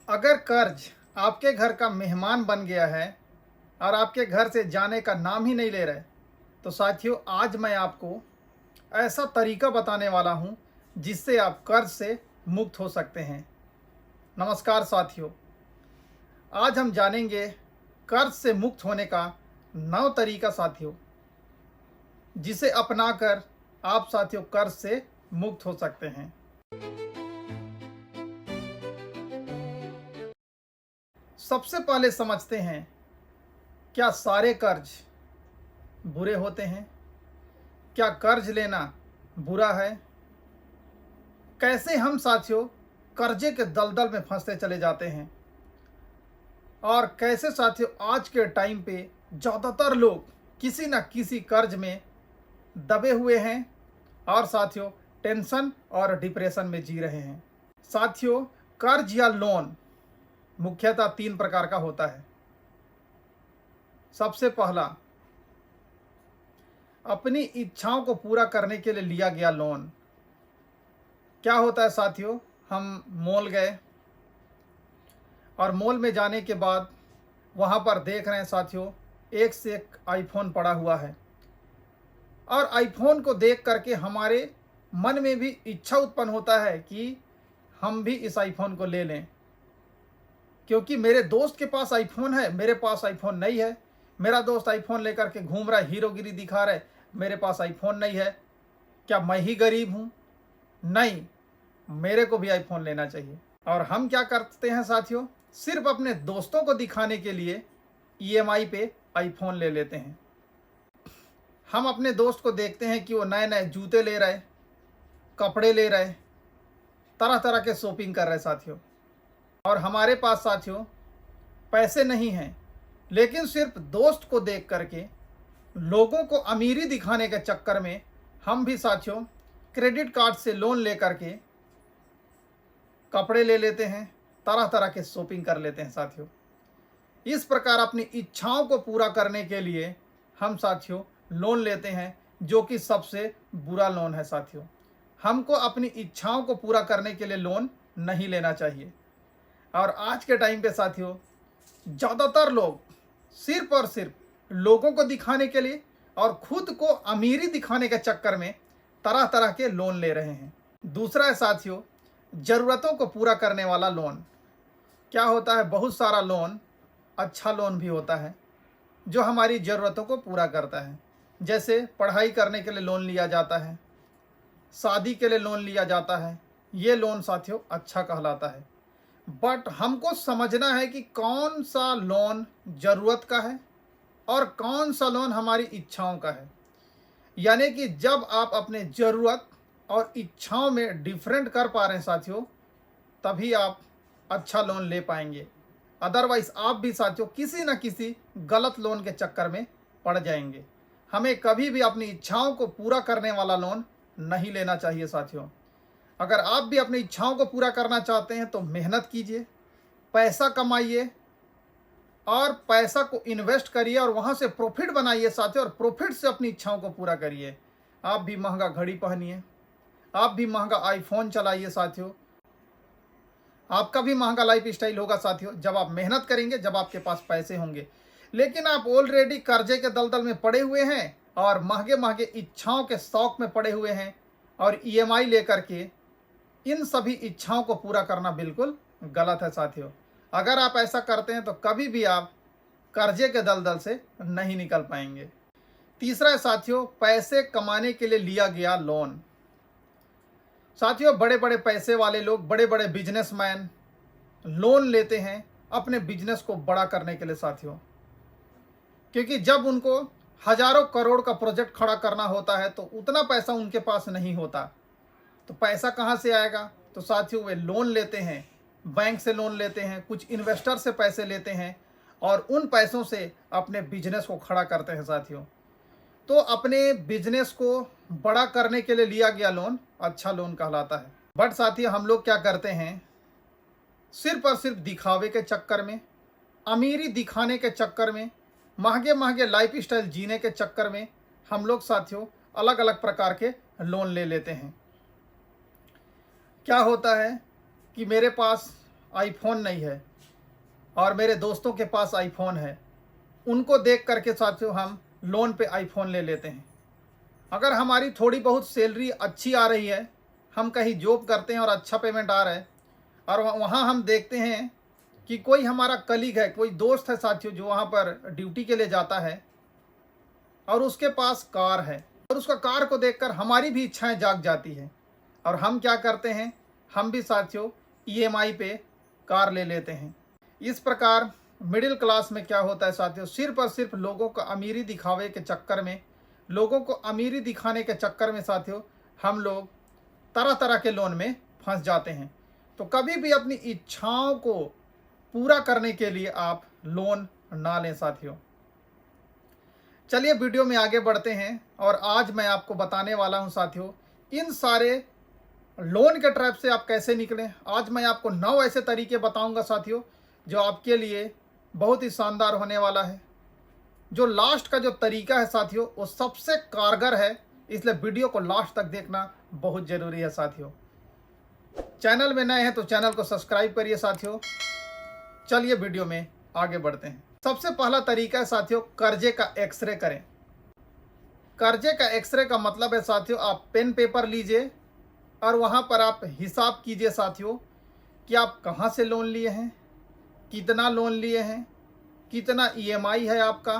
अगर कर्ज आपके घर का मेहमान बन गया है और आपके घर से जाने का नाम ही नहीं ले रहे, तो साथियों आज मैं आपको ऐसा तरीका बताने वाला हूं जिससे आप कर्ज से मुक्त हो सकते हैं। नमस्कार साथियों, आज हम जानेंगे कर्ज से मुक्त होने का 9 तरीका साथियों, जिसे अपनाकर आप साथियों कर्ज से मुक्त हो सकते हैं। सबसे पहले समझते हैं, क्या सारे कर्ज बुरे होते हैं? क्या कर्ज लेना बुरा है? कैसे हम साथियों कर्जे के दलदल में फंसते चले जाते हैं और कैसे साथियों आज के टाइम पे ज़्यादातर लोग किसी न किसी कर्ज में दबे हुए हैं और साथियों टेंशन और डिप्रेशन में जी रहे हैं। साथियों, कर्ज या लोन मुख्यतः 3 प्रकार का होता है। सबसे पहला, अपनी इच्छाओं को पूरा करने के लिए लिया गया लोन। क्या होता है साथियों, हम मॉल गए और मॉल में जाने के बाद वहाँ पर देख रहे हैं साथियों एक से एक आईफोन पड़ा हुआ है और आईफोन को देख करके हमारे मन में भी इच्छा उत्पन्न होता है कि हम भी इस आईफोन को ले लें, क्योंकि मेरे दोस्त के पास आईफोन है, मेरे पास आईफोन नहीं है। मेरा दोस्त आईफोन लेकर के घूम रहा है, हीरोगिरी दिखा रहा है, मेरे पास आईफोन नहीं है। क्या मैं ही गरीब हूँ? नहीं, मेरे को भी आईफोन लेना चाहिए। और हम क्या करते हैं साथियों, सिर्फ अपने दोस्तों को दिखाने के लिए ईएमआई पे आईफोन ले लेते हैं। हम अपने दोस्त को देखते हैं कि वो नए नए जूते ले रहे, कपड़े ले रहे, तरह तरह के शॉपिंग कर रहे साथियों, और हमारे पास साथियों पैसे नहीं हैं। लेकिन सिर्फ दोस्त को देख करके, लोगों को अमीरी दिखाने के चक्कर में हम भी साथियों क्रेडिट कार्ड से लोन ले करके कपड़े ले लेते हैं, तरह तरह के शॉपिंग कर लेते हैं साथियों। इस प्रकार अपनी इच्छाओं को पूरा करने के लिए हम साथियों लोन लेते हैं, जो कि सबसे बुरा लोन है साथियों। हमको अपनी इच्छाओं को पूरा करने के लिए लोन नहीं लेना चाहिए। और आज के टाइम पे साथियों ज़्यादातर लोग सिर्फ और सिर्फ लोगों को दिखाने के लिए और खुद को अमीरी दिखाने के चक्कर में तरह तरह के लोन ले रहे हैं। दूसरा है साथियों ज़रूरतों को पूरा करने वाला लोन। क्या होता है, बहुत सारा लोन अच्छा लोन भी होता है जो हमारी ज़रूरतों को पूरा करता है। जैसे पढ़ाई करने के लिए लोन लिया जाता है, शादी के लिए लोन लिया जाता है, ये लोन साथियों अच्छा कहलाता है। बट हमको समझना है कि कौन सा लोन ज़रूरत का है और कौन सा लोन हमारी इच्छाओं का है। यानी कि जब आप अपने ज़रूरत और इच्छाओं में डिफरेंट कर पा रहे हैं साथियों, तभी आप अच्छा लोन ले पाएंगे। अदरवाइज आप भी साथियों किसी न किसी गलत लोन के चक्कर में पड़ जाएंगे। हमें कभी भी अपनी इच्छाओं को पूरा करने वाला लोन नहीं लेना चाहिए साथियों। अगर आप भी अपनी इच्छाओं को पूरा करना चाहते हैं तो मेहनत कीजिए, पैसा कमाइए और पैसा को इन्वेस्ट करिए और वहाँ से प्रॉफिट बनाइए साथियों, और प्रॉफिट से अपनी इच्छाओं को पूरा करिए। आप भी महंगा घड़ी पहनिए, आप भी महंगा आईफोन चलाइए साथियों, आपका भी महंगा लाइफ स्टाइल होगा साथियों जब आप मेहनत करेंगे, जब आपके पास पैसे होंगे। लेकिन आप ऑलरेडी कर्जे के दलदल में पड़े हुए हैं और महंगे महंगे इच्छाओं के शौक में पड़े हुए हैं और ईएमआई लेकर के इन सभी इच्छाओं को पूरा करना बिल्कुल गलत है साथियों। अगर आप ऐसा करते हैं तो कभी भी आप कर्जे के दलदल से नहीं निकल पाएंगे। तीसरा है साथियों पैसे कमाने के लिए लिया गया लोन। साथियों बड़े बड़े पैसे वाले लोग, बड़े बड़े बिजनेसमैन लोन लेते हैं अपने बिजनेस को बड़ा करने के लिए साथियों, क्योंकि जब उनको हजारों करोड़ का प्रोजेक्ट खड़ा करना होता है तो उतना पैसा उनके पास नहीं होता। तो पैसा कहाँ से आएगा? तो साथियों वे लोन लेते हैं, बैंक से लोन लेते हैं, कुछ इन्वेस्टर से पैसे लेते हैं और उन पैसों से अपने बिजनेस को खड़ा करते हैं साथियों। तो अपने बिजनेस को बड़ा करने के लिए लिया गया लोन अच्छा लोन कहलाता है। बट साथियों हम लोग क्या करते हैं, सिर्फ और सिर्फ दिखावे के चक्कर में, अमीरी दिखाने के चक्कर में, महंगे महंगे लाइफ स्टाइल जीने के चक्कर में हम लोग साथियों अलग अलग प्रकार के लोन ले लेते हैं। क्या होता है कि मेरे पास आईफोन नहीं है और मेरे दोस्तों के पास आईफोन है, उनको देख करके साथियों हम लोन पे आईफोन ले लेते हैं। अगर हमारी थोड़ी बहुत सैलरी अच्छी आ रही है, हम कहीं जॉब करते हैं और अच्छा पेमेंट आ रहा है, और वहाँ हम देखते हैं कि कोई हमारा कलीग है, कोई दोस्त है साथियों जो वहाँ पर ड्यूटी के लिए जाता है और उसके पास कार है, और उसका कार को देखकर हमारी भी इच्छाएं जाग जाती है और हम क्या करते हैं, हम भी साथियों ईएमआई पे कार ले लेते हैं। इस प्रकार मिडिल क्लास में क्या होता है साथियों, सिर्फ और सिर्फ लोगों को अमीरी दिखावे के चक्कर में, लोगों को अमीरी दिखाने के चक्कर में साथियों हम लोग तरह तरह के लोन में फंस जाते हैं। तो कभी भी अपनी इच्छाओं को पूरा करने के लिए आप लोन ना लें साथियों। चलिए वीडियो में आगे बढ़ते हैं और आज मैं आपको बताने वाला हूं साथियों इन सारे लोन के ट्रैप से आप कैसे निकलें। आज मैं आपको 9 ऐसे तरीके बताऊंगा साथियों जो आपके लिए बहुत ही शानदार होने वाला है। जो लास्ट का जो तरीका है साथियों वो सबसे कारगर है, इसलिए वीडियो को लास्ट तक देखना बहुत ज़रूरी है साथियों। चैनल में नए हैं तो चैनल को सब्सक्राइब करिए साथियों। चलिए वीडियो में आगे बढ़ते हैं। सबसे पहला तरीका है साथियों कर्जे का एक्सरे करें। कर्जे का एक्सरे का मतलब है साथियों आप पेन पेपर लीजिए और वहाँ पर आप हिसाब कीजिए साथियों कि आप कहाँ से लोन लिए हैं, कितना लोन लिए हैं, कितना ईएमआई है आपका,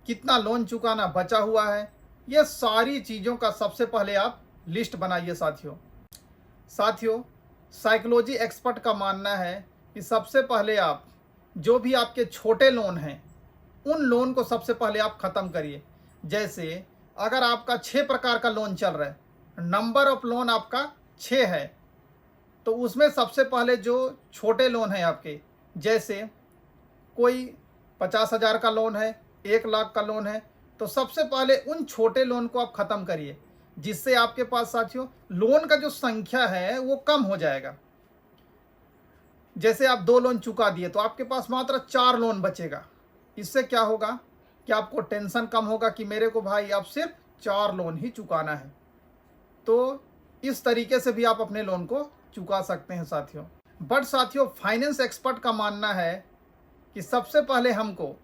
कितना लोन चुकाना बचा हुआ है। ये सारी चीज़ों का सबसे पहले आप लिस्ट बनाइए साथियों। साइकोलॉजी एक्सपर्ट का मानना है कि सबसे पहले आप जो भी आपके छोटे लोन हैं उन लोन को सबसे पहले आप ख़त्म करिए। जैसे अगर आपका 6 प्रकार का लोन चल रहा है, नंबर ऑफ लोन आपका 6 है, तो उसमें सबसे पहले जो छोटे लोन हैं आपके, जैसे कोई 50,000 का लोन है, 1 लाख का लोन है, तो सबसे पहले उन छोटे लोन को आप ख़त्म करिए, जिससे आपके पास साथियों लोन का जो संख्या है वो कम हो जाएगा। जैसे आप 2 लोन चुका दिए तो आपके पास मात्र 4 लोन बचेगा। इससे क्या होगा कि आपको टेंशन कम होगा कि मेरे को भाई अब सिर्फ 4 लोन ही चुकाना है। तो इस तरीके से भी आप अपने लोन को चुका सकते हैं साथियों। बट साथियों फाइनेंस एक्सपर्ट का मानना है कि सबसे पहले हमको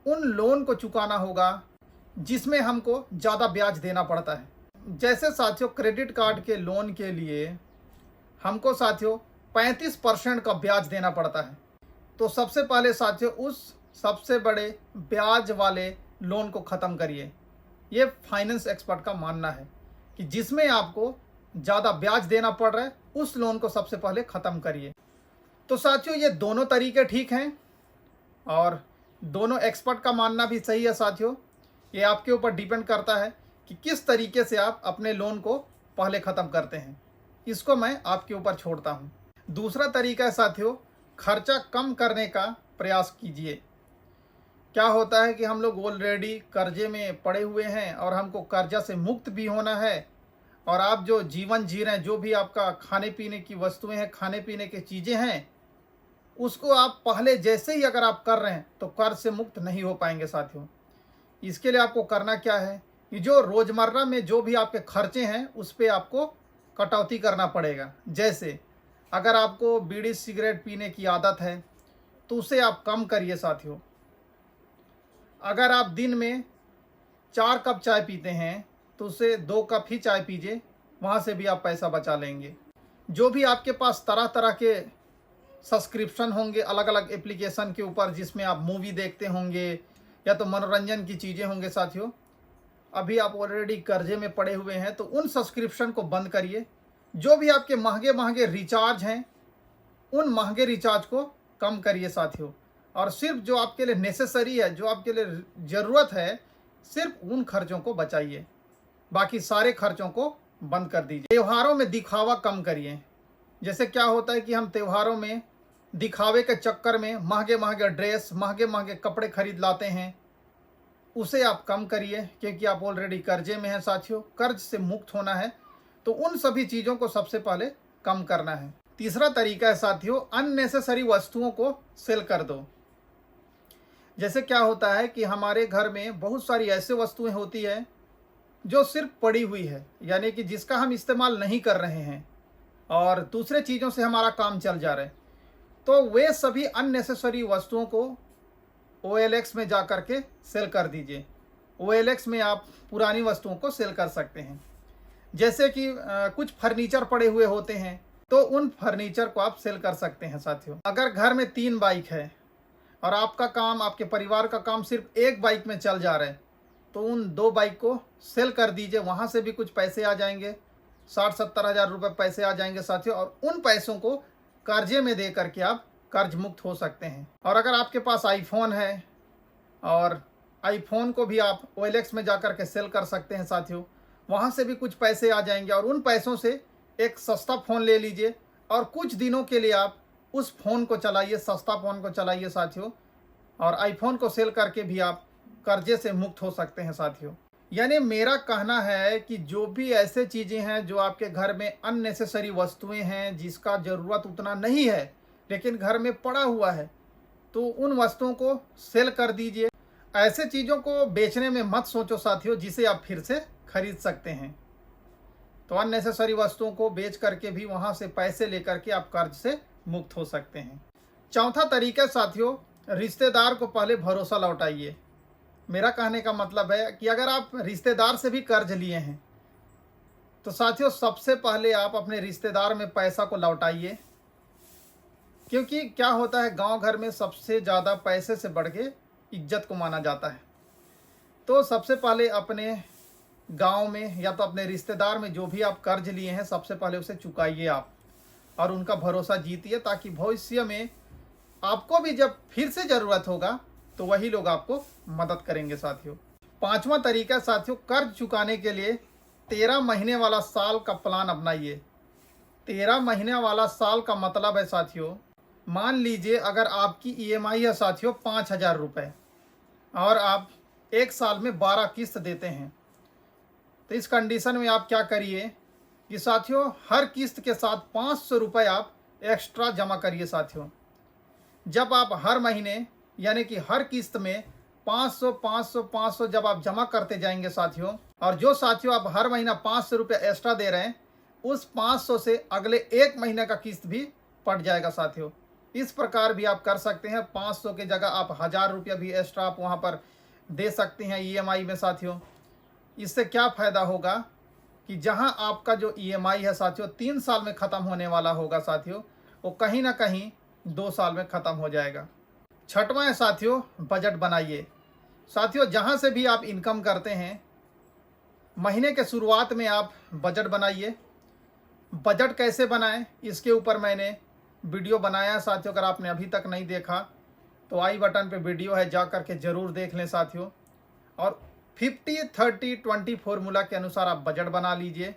उन लोन को चुकाना होगा जिसमें हमको ज़्यादा ब्याज देना पड़ता है। जैसे साथियों क्रेडिट कार्ड के लोन के लिए हमको साथियों 35% का ब्याज देना पड़ता है। तो सबसे पहले साथियों उस सबसे बड़े ब्याज वाले लोन को ख़त्म करिए। ये फाइनेंस एक्सपर्ट का मानना है कि जिसमें आपको ज़्यादा ब्याज देना पड़ रहा है उस लोन को सबसे पहले ख़त्म करिए। तो साथियों ये दोनों तरीके ठीक हैं और दोनों एक्सपर्ट का मानना भी सही है साथियों। ये आपके ऊपर डिपेंड करता है कि किस तरीके से आप अपने लोन को पहले ख़त्म करते हैं। इसको मैं आपके ऊपर छोड़ता हूँ। दूसरा तरीका है साथियों खर्चा कम करने का प्रयास कीजिए। क्या होता है कि हम लोग ऑलरेडी कर्जे में पड़े हुए हैं और हमको कर्जा से मुक्त भी होना है, और आप जो जीवन जी रहे हैं, जो भी आपका खाने पीने की वस्तुएं हैं, खाने पीने की चीज़ें हैं, उसको आप पहले जैसे ही अगर आप कर रहे हैं तो कर्ज से मुक्त नहीं हो पाएंगे साथियों। इसके लिए आपको करना क्या है कि जो रोज़मर्रा में जो भी आपके खर्चे हैं उस पर आपको कटौती करना पड़ेगा। जैसे अगर आपको बीड़ी सिगरेट पीने की आदत है तो उसे आप कम करिए साथियों। अगर आप दिन में 4 कप चाय पीते हैं तो उसे 2 कप ही चाय पीजिए, वहाँ से भी आप पैसा बचा लेंगे। जो भी आपके पास तरह तरह के सब्सक्रिप्शन होंगे अलग अलग एप्लीकेशन के ऊपर, जिसमें आप मूवी देखते होंगे या तो मनोरंजन की चीज़ें होंगे साथियों, अभी आप ऑलरेडी कर्जे में पड़े हुए हैं तो उन सब्सक्रिप्शन को बंद करिए। जो भी आपके महंगे महंगे रिचार्ज हैं उन महंगे रिचार्ज को कम करिए साथियों, और सिर्फ जो आपके लिए नेसेसरी है, जो आपके लिए ज़रूरत है, सिर्फ उन खर्चों को बचाइए, बाकी सारे खर्चों को बंद कर दीजिए। त्योहारों में दिखावा कम करिए। जैसे क्या होता है कि हम त्योहारों में दिखावे के चक्कर में महंगे महंगे ड्रेस, महंगे महंगे कपड़े खरीद लाते हैं, उसे आप कम करिए, क्योंकि आप ऑलरेडी कर्जे में हैं साथियों। कर्ज से मुक्त होना है तो उन सभी चीज़ों को सबसे पहले कम करना है। तीसरा तरीका है साथियों अननेसेसरी वस्तुओं को सेल कर दो। जैसे क्या होता है कि हमारे घर में बहुत सारी ऐसे वस्तुएं होती है जो सिर्फ पड़ी हुई है, यानी कि जिसका हम इस्तेमाल नहीं कर रहे हैं, और दूसरे चीज़ों से हमारा काम चल जा रहा है, तो वे सभी अननेसेसरी वस्तुओं को OLX में जा कर के सेल कर दीजिए। OLX में आप पुरानी वस्तुओं को सेल कर सकते हैं। जैसे कि कुछ फर्नीचर पड़े हुए होते हैं, तो उन फर्नीचर को आप सेल कर सकते हैं साथियों। अगर घर में 3 बाइक है और आपका काम, आपके परिवार का काम सिर्फ एक बाइक में चल जा रहा है, तो उन 2 बाइक को सेल कर दीजिए। वहाँ से भी कुछ पैसे आ जाएंगे, 60-70 हज़ार रुपये पैसे आ जाएंगे साथियों, और उन पैसों को कर्जे में दे करके आप कर्ज मुक्त हो सकते हैं। और अगर आपके पास आईफोन है, और आईफोन को भी आप OLX में जा कर के सेल कर सकते हैं साथियों, वहाँ से भी कुछ पैसे आ जाएंगे, और उन पैसों से एक सस्ता फ़ोन ले लीजिए और कुछ दिनों के लिए आप उस फ़ोन को चलाइए, सस्ता फ़ोन को चलाइए साथियों, और आईफोन को सेल करके भी आप कर्जे से मुक्त हो सकते हैं साथियों। यानी मेरा कहना है कि जो भी ऐसे चीज़ें हैं जो आपके घर में अननेसेसरी वस्तुएं हैं, जिसका ज़रूरत उतना नहीं है लेकिन घर में पड़ा हुआ है, तो उन वस्तुओं को सेल कर दीजिए। ऐसे चीज़ों को बेचने में मत सोचो साथियों, जिसे आप फिर से खरीद सकते हैं। तो अननेसेसरी वस्तुओं को बेच करके भी वहाँ से पैसे लेकर के आप कर्ज से मुक्त हो सकते हैं। चौथा तरीका साथियों, रिश्तेदार को पहले भरोसा लौटाइए। मेरा कहने का मतलब है कि अगर आप रिश्तेदार से भी कर्ज लिए हैं, तो साथियों सबसे पहले आप अपने रिश्तेदार में पैसा को लौटाइए। क्योंकि क्या होता है, गांव घर में सबसे ज़्यादा पैसे से बढ़ के इज्जत को माना जाता है। तो सबसे पहले अपने गांव में या तो अपने रिश्तेदार में जो भी आप कर्ज लिए हैं, सबसे पहले उसे चुकाइए आप, और उनका भरोसा जीतिए, ताकि भविष्य में आपको भी जब फिर से ज़रूरत होगा तो वही लोग आपको मदद करेंगे साथियों। 5वां तरीका साथियों, कर्ज चुकाने के लिए 13 महीने वाला साल का प्लान अपनाइए। 13 महीने वाला साल का मतलब है साथियों, मान लीजिए अगर आपकी EMI है साथियों 5,000 रुपये, और आप एक साल में 12 किस्त देते हैं, तो इस कंडीशन में आप क्या करिए कि साथियों हर किस्त के साथ 500 रुपये आप एक्स्ट्रा जमा करिए साथियों। जब आप हर महीने यानी कि हर किस्त में 500 500 500 जब आप जमा करते जाएंगे साथियों, और जो साथियों आप हर महीना 500 रुपये एक्स्ट्रा दे रहे हैं, उस 500 से अगले 1 महीने का किस्त भी पड़ जाएगा साथियों। इस प्रकार भी आप कर सकते हैं। 500 के जगह आप 1,000 रुपया भी एक्स्ट्रा आप वहाँ पर दे सकते हैं EMI में साथियों। इससे क्या फ़ायदा होगा कि जहां आपका जो EMI है साथियों 3 साल में ख़त्म होने वाला होगा साथियों, वो कहीं ना कहीं 2 साल में ख़त्म हो जाएगा। 6वां है साथियों, बजट बनाइए। साथियों जहां से भी आप इनकम करते हैं, महीने के शुरुआत में आप बजट बनाइए। बजट कैसे बनाएं, इसके ऊपर मैंने वीडियो बनाया है साथियों। अगर आपने अभी तक नहीं देखा तो आई बटन पे वीडियो है, जा करके ज़रूर देख लें साथियों। और 50-30-20 फॉर्मूला के अनुसार आप बजट बना लीजिए।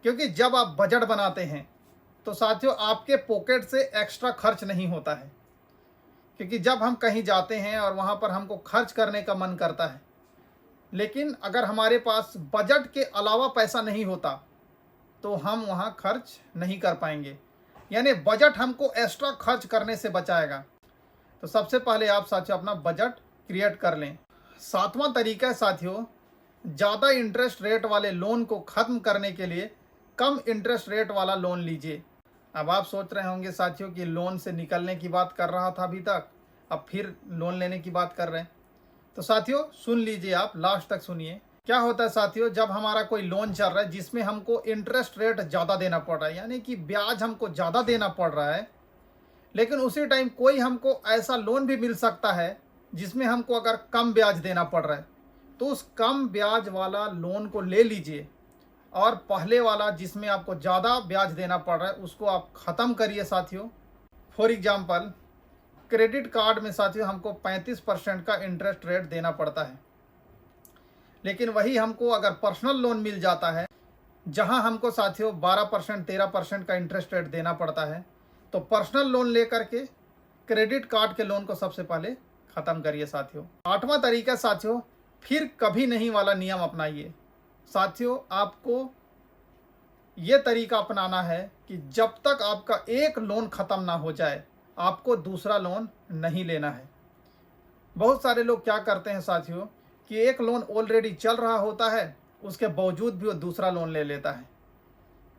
क्योंकि जब आप बजट बनाते हैं तो साथियों आपके पॉकेट से एक्स्ट्रा खर्च नहीं होता है। क्योंकि जब हम कहीं जाते हैं और वहाँ पर हमको खर्च करने का मन करता है, लेकिन अगर हमारे पास बजट के अलावा पैसा नहीं होता तो हम वहाँ खर्च नहीं कर पाएंगे। यानी बजट हमको एक्स्ट्रा खर्च करने से बचाएगा। तो सबसे पहले आप साथियों अपना बजट क्रिएट कर लें। 7वां तरीका है साथियों, ज़्यादा इंटरेस्ट रेट वाले लोन को ख़त्म करने के लिए कम इंटरेस्ट रेट वाला लोन लीजिए। अब आप सोच रहे होंगे साथियों कि लोन से निकलने की बात कर रहा था अभी तक, अब फिर लोन लेने की बात कर रहे हैं। तो साथियों सुन लीजिए, आप लास्ट तक सुनिए। क्या होता है साथियों, जब हमारा कोई लोन चल रहा है जिसमें हमको इंटरेस्ट रेट ज़्यादा देना पड़ रहा है, यानी कि ब्याज हमको ज़्यादा देना पड़ रहा है, लेकिन उसी टाइम कोई हमको ऐसा लोन भी मिल सकता है जिसमें हमको अगर कम ब्याज देना पड़ रहा है, तो उस कम ब्याज वाला लोन को ले लीजिए, और पहले वाला जिसमें आपको ज़्यादा ब्याज देना पड़ रहा है उसको आप ख़त्म करिए साथियों। फॉर एग्जांपल, क्रेडिट कार्ड में साथियों हमको 35% का इंटरेस्ट रेट देना पड़ता है, लेकिन वही हमको अगर पर्सनल लोन मिल जाता है जहां हमको साथियों 12% 13% का इंटरेस्ट रेट देना पड़ता है, तो पर्सनल लोन लेकर के क्रेडिट कार्ड के लोन को सबसे पहले ख़त्म करिए साथियों। 8वां तरीका साथियों, फिर कभी नहीं वाला नियम अपनाइए। साथियों आपको ये तरीका अपनाना है कि जब तक आपका एक लोन ख़त्म ना हो जाए आपको दूसरा लोन नहीं लेना है। बहुत सारे लोग क्या करते हैं साथियों कि एक लोन ऑलरेडी चल रहा होता है, उसके बावजूद भी वो दूसरा लोन ले लेता है।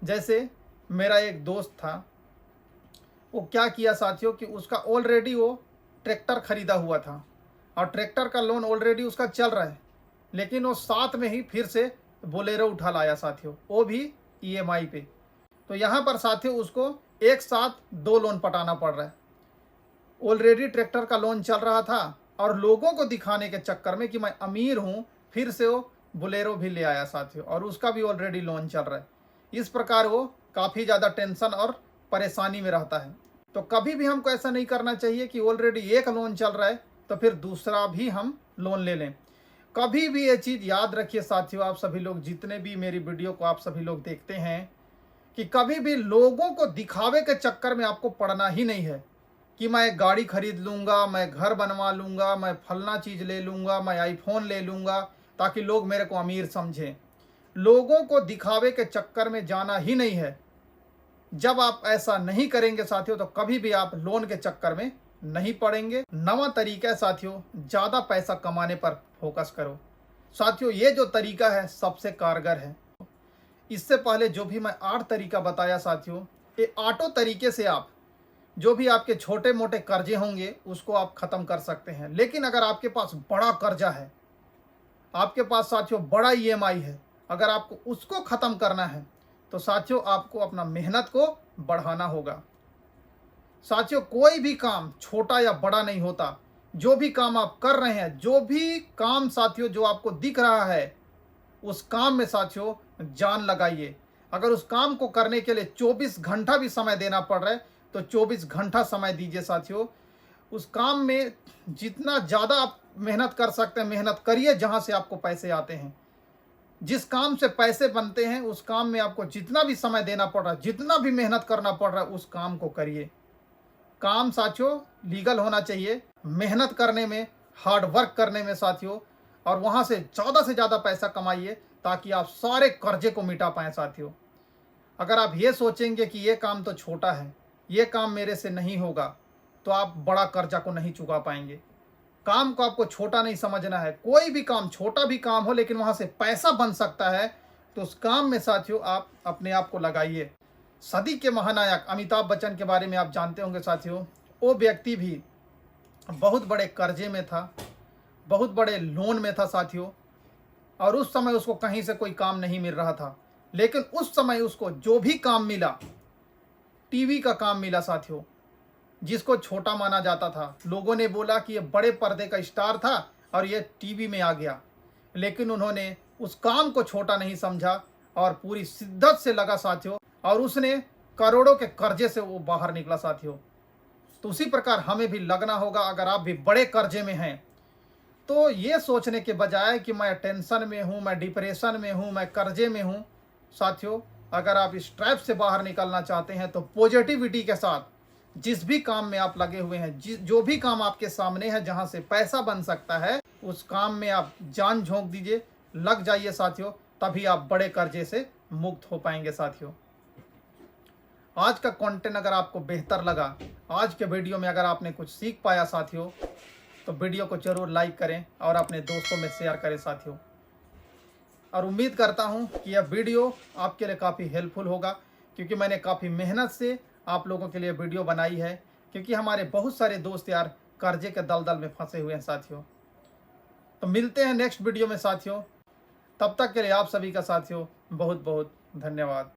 जैसे मेरा एक दोस्त था, वो क्या किया साथियों कि उसका ऑलरेडी वो ट्रैक्टर खरीदा हुआ था और ट्रैक्टर का लोन ऑलरेडी उसका चल रहा है, लेकिन वो साथ में ही फिर से बोलेरो उठा लाया साथियों, वो भी ईएमआई पे। तो यहाँ पर साथियों उसको एक साथ दो लोन पटाना पड़ रहा है। ऑलरेडी ट्रैक्टर का लोन चल रहा था और लोगों को दिखाने के चक्कर में कि मैं अमीर हूँ, फिर से वो बोलेरो भी ले आया साथियों और उसका भी ऑलरेडी लोन चल रहा है। इस प्रकार वो काफ़ी ज़्यादा टेंशन और परेशानी में रहता है। तो कभी भी हमको ऐसा नहीं करना चाहिए कि ऑलरेडी एक लोन चल रहा है तो फिर दूसरा भी हम लोन ले लें। कभी भी ये चीज़ याद रखिए साथियों, आप सभी लोग जितने भी मेरी वीडियो को आप सभी लोग देखते हैं, कि कभी भी लोगों को दिखावे के चक्कर में आपको पड़ना ही नहीं है कि मैं गाड़ी खरीद लूँगा, मैं घर बनवा लूँगा, मैं फलना चीज़ ले लूँगा, मैं आईफोन ले लूँगा ताकि लोग मेरे को अमीर समझें। लोगों को दिखावे के चक्कर में जाना ही नहीं है। जब आप ऐसा नहीं करेंगे साथियों तो कभी भी आप लोन के चक्कर में नहीं पड़ेंगे। नवा तरीका है साथियों, ज़्यादा पैसा कमाने पर फोकस करो। साथियों ये जो तरीका है सबसे कारगर है। इससे पहले जो भी मैं 8 तरीका बताया साथियों, ये 8 तरीके से आप जो भी आपके छोटे मोटे कर्जे होंगे उसको आप ख़त्म कर सकते हैं। लेकिन अगर आपके पास बड़ा कर्जा है, आपके पास साथियों बड़ा ईएमआई है, अगर आपको उसको ख़त्म करना है तो साथियों आपको अपना मेहनत को बढ़ाना होगा। साथियों कोई भी काम छोटा या बड़ा नहीं होता। जो भी काम आप कर रहे हैं, जो भी काम साथियों जो आपको दिख रहा है, उस काम में साथियों जान लगाइए। अगर उस काम को करने के लिए 24 घंटा भी समय देना पड़ रहा है तो 24 घंटा समय दीजिए साथियों। उस काम में जितना ज़्यादा आप मेहनत कर सकते हैं मेहनत करिए। जहाँ से आपको पैसे आते हैं, जिस काम से पैसे बनते हैं, उस काम में आपको जितना भी समय देना पड़ रहा है, जितना भी मेहनत करना पड़ रहा है, उस काम को करिए। काम साथियों लीगल होना चाहिए, मेहनत करने में, हार्ड वर्क करने में साथियों, और वहाँ से ज़्यादा पैसा कमाइए ताकि आप सारे कर्जे को मिटा पाएँ साथियों। अगर आप ये सोचेंगे कि ये काम तो छोटा है, ये काम मेरे से नहीं होगा, तो आप बड़ा कर्जा को नहीं चुका पाएंगे। काम को आपको छोटा नहीं समझना है। कोई भी काम, छोटा भी काम हो लेकिन वहाँ से पैसा बन सकता है तो उस काम में साथियों आप अपने आप को लगाइए। सदी के महानायक अमिताभ बच्चन के बारे में आप जानते होंगे साथियों। वो व्यक्ति भी बहुत बड़े कर्जे में था, बहुत बड़े लोन में था साथियों, और उस समय उसको कहीं से कोई काम नहीं मिल रहा था। लेकिन उस समय उसको जो भी काम मिला, टीवी का काम मिला साथियों, जिसको छोटा माना जाता था। लोगों ने बोला कि ये बड़े पर्दे का स्टार था और ये टीवी में आ गया, लेकिन उन्होंने उस काम को छोटा नहीं समझा और पूरी शिद्दत से लगा साथियों, और उसने करोड़ों के कर्जे से वो बाहर निकला साथियों। तो उसी प्रकार हमें भी लगना होगा। अगर आप भी बड़े कर्जे में हैं तो ये सोचने के बजाय कि मैं टेंशन में हूँ, मैं डिप्रेशन में हूँ, मैं कर्जे में हूँ, साथियों अगर आप इस ट्रैप से बाहर निकलना चाहते हैं तो पॉजिटिविटी के साथ जिस भी काम में आप लगे हुए हैं, जो भी काम आपके सामने है जहां से पैसा बन सकता है, उस काम में आप जान झोंक दीजिए, लग जाइए साथियों। तभी आप बड़े कर्जे से मुक्त हो पाएंगे साथियों। आज का कंटेंट अगर आपको बेहतर लगा, आज के वीडियो में अगर आपने कुछ सीख पाया साथियों, तो वीडियो को जरूर लाइक करें और अपने दोस्तों में शेयर करें साथियों। और उम्मीद करता हूं कि यह वीडियो आपके लिए काफ़ी हेल्पफुल होगा, क्योंकि मैंने काफ़ी मेहनत से आप लोगों के लिए वीडियो बनाई है, क्योंकि हमारे बहुत सारे दोस्त यार कर्जे के दलदल में फंसे हुए हैं साथियों। तो मिलते हैं नेक्स्ट वीडियो में साथियों। तब तक के लिए आप सभी का साथियों बहुत बहुत धन्यवाद।